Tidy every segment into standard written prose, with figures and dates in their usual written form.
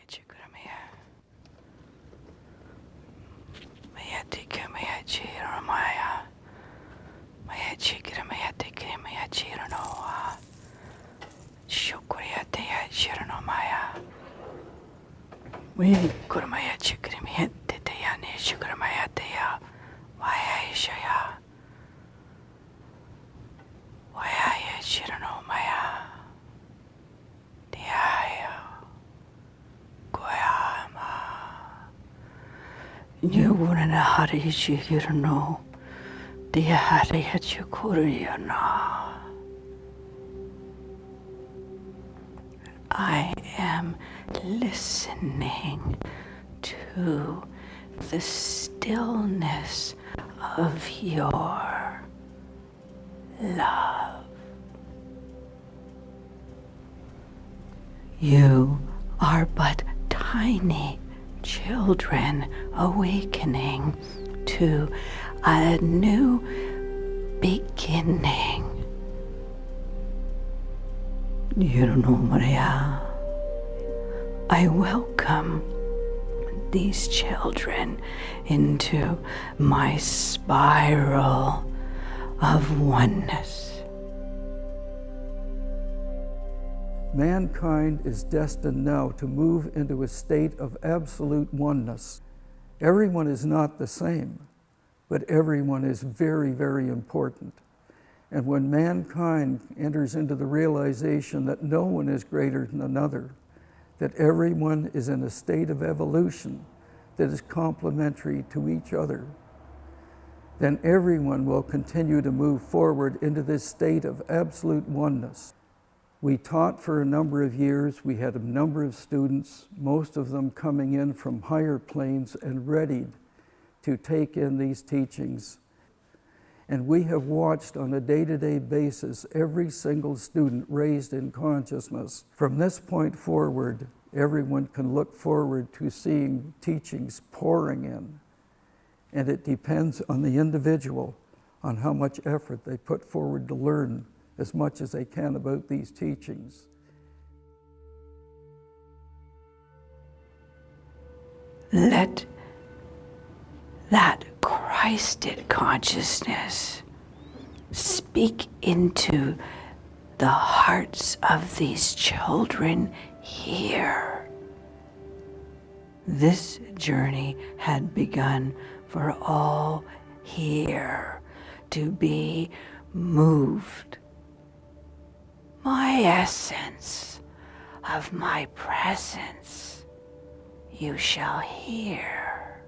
Chikuramaya. Maya Tikamaya Chiramaya. Maya Chikuramaya Tikimaya Chiranoa. Shukuriatea Chiranomaya. We Kuramaya Chikuramaya Titayane Chikuramaya Tea. Waya Shaya. Waya Chiranomaya. Diaya. Goyama. You wouldn't have you know. Dia Hariya Chukuriana. I am listening to the stillness of your love. You are but tiny children awakening to a new beginning. Maria, I welcome these children into my spiral of oneness. Mankind is destined now to move into a state of absolute oneness. Everyone is not the same, but everyone is very, very important. And when mankind enters into the realization that no one is greater than another, that everyone is in a state of evolution that is complementary to each other, then everyone will continue to move forward into this state of absolute oneness. We taught for a number of years. We had a number of students, most of them coming in from higher planes and readied to take in these teachings. And we have watched on a day-to-day basis every single student raised in consciousness. From this point forward, everyone can look forward to seeing teachings pouring in. And it depends on the individual, on how much effort they put forward to learn as much as they can about these teachings. Let that Christed consciousness speak into the hearts of these children here. This journey had begun for all here to be moved. My essence of my presence you shall hear.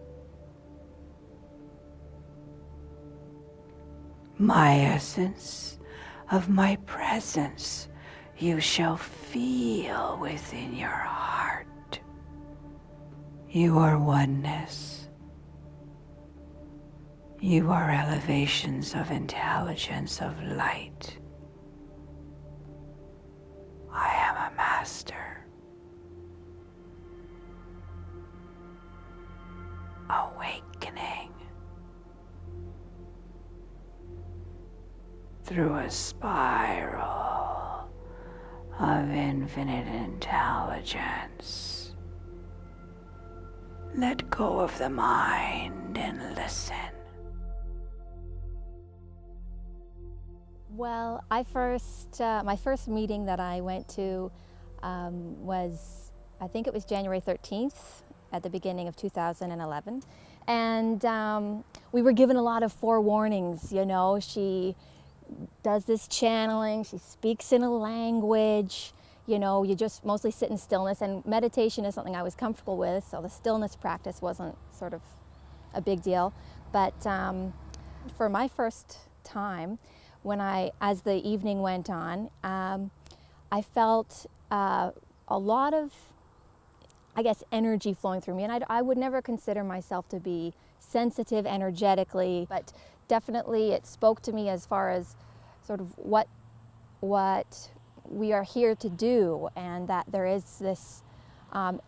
My essence of my presence you shall feel within your heart. You are oneness. You are elevations of intelligence, of light. I am a master. Awakening through a spiral of infinite intelligence. Let go of the mind and listen. Well, my first meeting that I went to was, I think it was January 13th at the beginning of 2011. And we were given a lot of forewarnings, you know. She does this channeling, she speaks in a language, you know, you just mostly sit in stillness, and meditation is something I was comfortable with, so the stillness practice wasn't sort of a big deal. But for my first time, as the evening went on, I felt a lot of, I guess, energy flowing through me. And I would never consider myself to be sensitive energetically, but definitely it spoke to me as far as sort of what we are here to do, and that there is this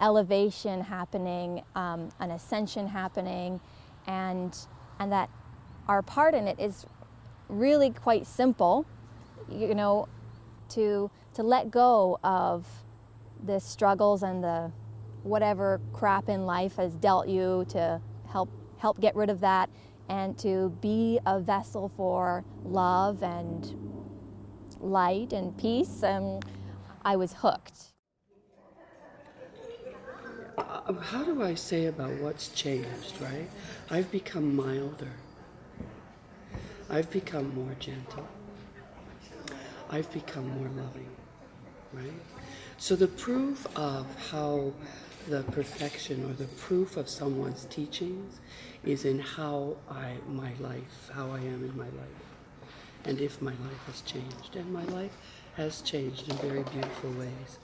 elevation happening, an ascension happening, and that our part in it is really quite simple, you know, to let go of the struggles and the whatever crap in life has dealt you, to help get rid of that, and to be a vessel for love and light and peace. And I was hooked. How do I say about what's changed, right? I've become milder. I've become more gentle. I've become more loving, right? So the proof of how the perfection or the proof of someone's teachings is in how I am in my life, and if my life has changed. And my life has changed in very beautiful ways.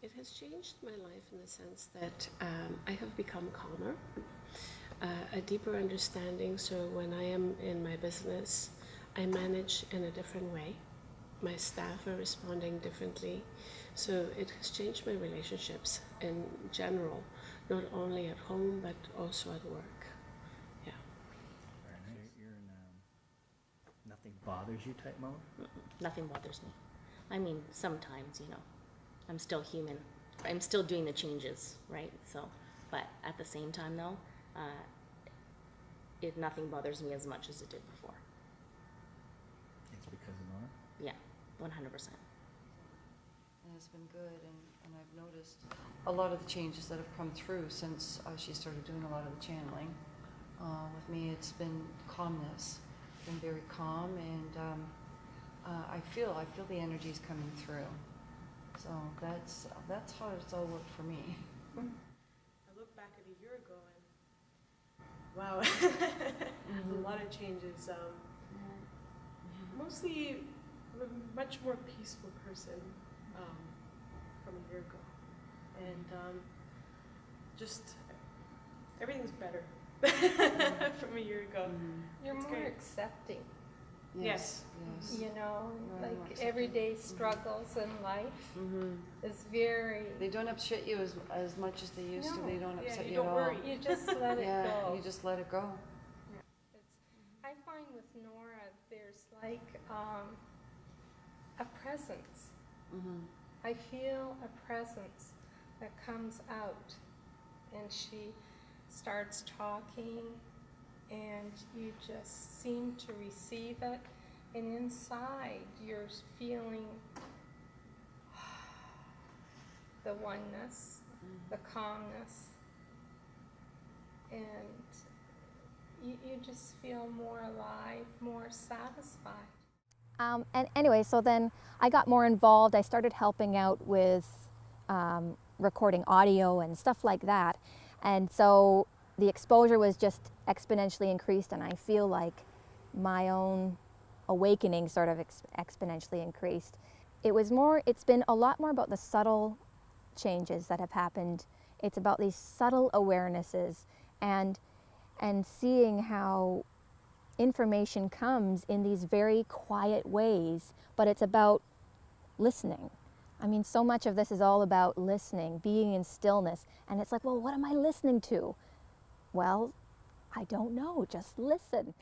It has changed my life in the sense that I have become calmer, a deeper understanding. So when I am in my business, I manage in a different way. My staff are responding differently. So it has changed my relationships in general, not only at home, but also at work. Yeah. You're in nothing bothers you type mode? Nothing bothers me. I mean, sometimes, I'm still human. I'm still doing the changes, right? So, but at the same time though, nothing bothers me as much as it did before. It's because of Nora? Yeah, 100%. And it's been good, and I've noticed a lot of the changes that have come through since she started doing a lot of the channeling. With me, it's been calmness, been very calm, and I feel the energies coming through. So that's how it's all worked for me. I look back at a year ago and wow, a lot of changes. Mostly, I'm a much more peaceful person from a year ago, and just everything's better from a year ago. You're It's more great. accepting, Yes. Yes. you know, More like accepting. everyday struggles in life is very, They don't upset you as much as they used to. No. They don't Yeah, upset you you don't at all. worry. you just let it Yeah, go. you just let it go. I find with Nora, there's like a presence. I feel a presence that comes out, and she starts talking, and you just seem to receive it, and inside you're feeling the oneness, the calmness, and you just feel more alive, more satisfied. And anyway, so then I got more involved. I started helping out with recording audio and stuff like that. And so the exposure was just exponentially increased, and I feel like my own awakening sort of exponentially increased. It's been a lot more about the subtle changes that have happened. It's about these subtle awarenesses and seeing how information comes in these very quiet ways, but it's about listening. I mean, so much of this is all about listening, being in stillness. And it's like, well, what am I listening to? Well, I don't know, just listen.